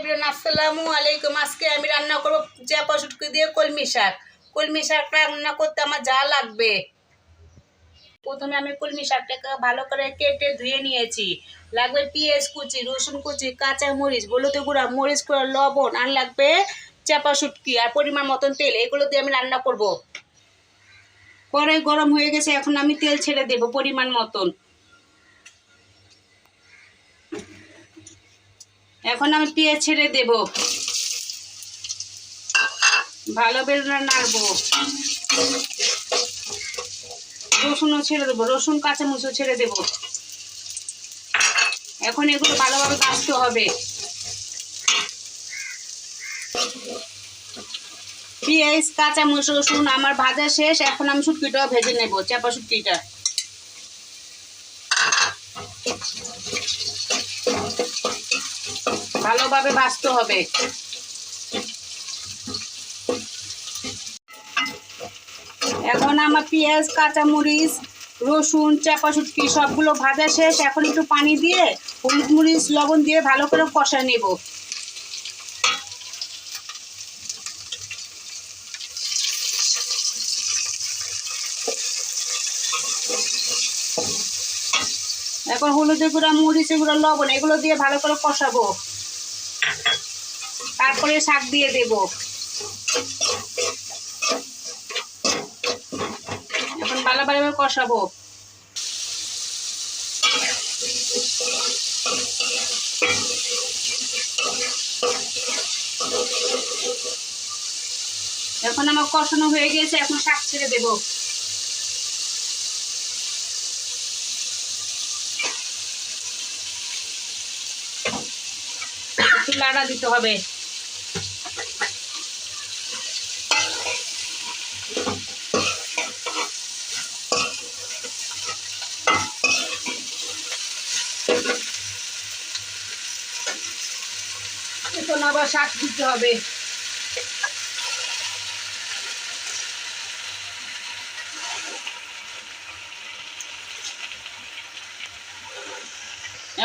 Everyone আসসালামু আলাইকুম। আজকে আমি রান্না করব চাপা শুটকি দিয়ে কলমি শাক। কলমি শাক রান্না করতে আমার যা লাগবে, প্রথমে আমি কলমি শাকটাকে ভালো করে কেটে ধুয়ে নিয়েছি। লাগবে পেঁয়াজ কুচি, রসুন কুচি, কাঁচা মরিচ, হলুদ গুঁড়া, মরিচ গুঁড়া, লবণ, আর লাগবে চাপা শুটকি আর পরিমাণ মতন তেল। এগুলো দিয়ে আমি রান্না করব। কড়াই গরম হয়ে গেছে, এখন আমি তেল ছেড়ে দেব পরিমাণ মতন। এখন আমি পেঁয়াজ ছেড়ে দেব, ভালো করে নাড়বো। রসুনও ছেড়ে দেবো, রসুন কাঁচামরিচও ছেড়ে দেব। এখন এগুলো ভালোভাবে ভাজতে হবে। পেঁয়াজ কাঁচামরিচ রসুন আমার ভাজা শেষ। এখন আমি শুটকিটাও ভেজে নেব, চাপা শুটকিটা। ভালোভাবে ভাজতে হবে। এখন আমার পেঁয়াজ কাঁচামরিচ রসুন চাপা শুটকি সবগুলো ভাজা শেষ। এখন একটু পানি দিয়ে হলুদ মরিচ লবণ দিয়ে ভালো করে কষা নেব। এখন হলুদের গুঁড়া মরিচের গুঁড়া লবণ এগুলো দিয়ে ভালো করে কষাবো। তারপরে শাক দিয়ে দেব। এখন ভালোভাবে কষাবো। এখন আমার কষানো হয়ে গেছে, এখন শাক ছেড়ে দেব। একটু লাড়া দিতে হবে। এখন আবার শাক দিতে হবে।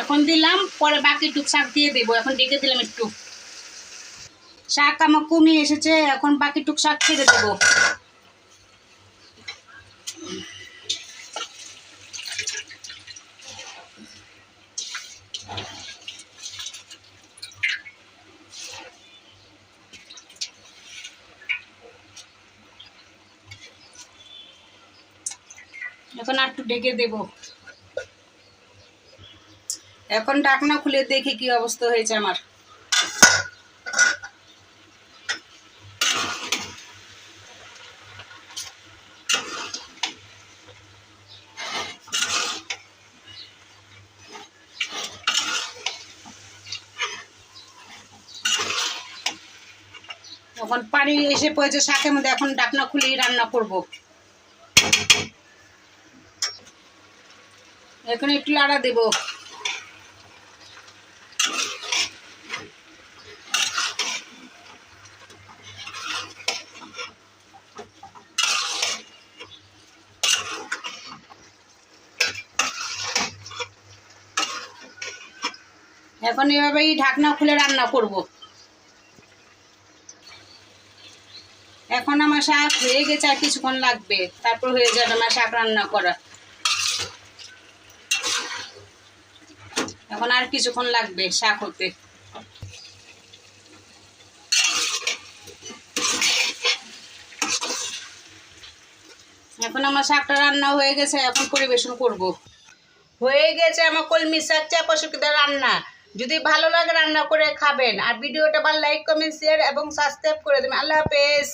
এখন দিলাম, পরে বাকি টুক শাক দিয়ে দেবো। এখন ডেকে দিলাম একটু। শাক আমার কমে এসেছে, এখন বাকি টুক শাক ছেড়ে দেবো। এখন আর একটু ডেকে দেব। এখন ঢাকনা খুলে দেখি কি অবস্থা হয়েছে আমার। এখন পানি এসে পড়েছে শাকের মধ্যে, এখন ঢাকনা খুলেই রান্না করব। এখন একটু লাড়া দেব। এখন এভাবেই ঢাকনা খুলে রান্না করব। এখন আমার শাক হয়ে গেছে, আর কিছুক্ষণ লাগবে, তারপর হয়ে যাবে আমার শাক রান্না করা। এখন আর কিছুক্ষণ লাগবে শাক হতে। এখন আমার শাকটা রান্না হয়ে গেছে, এখন পরিবেশন করব। হয়ে গেছে আমার কলমি শাক চাপা শুটকি রান্না। যদি ভালো লাগে রান্না করে খাবেন, আর ভিডিওটা ভালো লাইক কমেন্ট শেয়ার এবং সাবস্ক্রাইব করে দেবেন। আল্লাহ হাফেজ।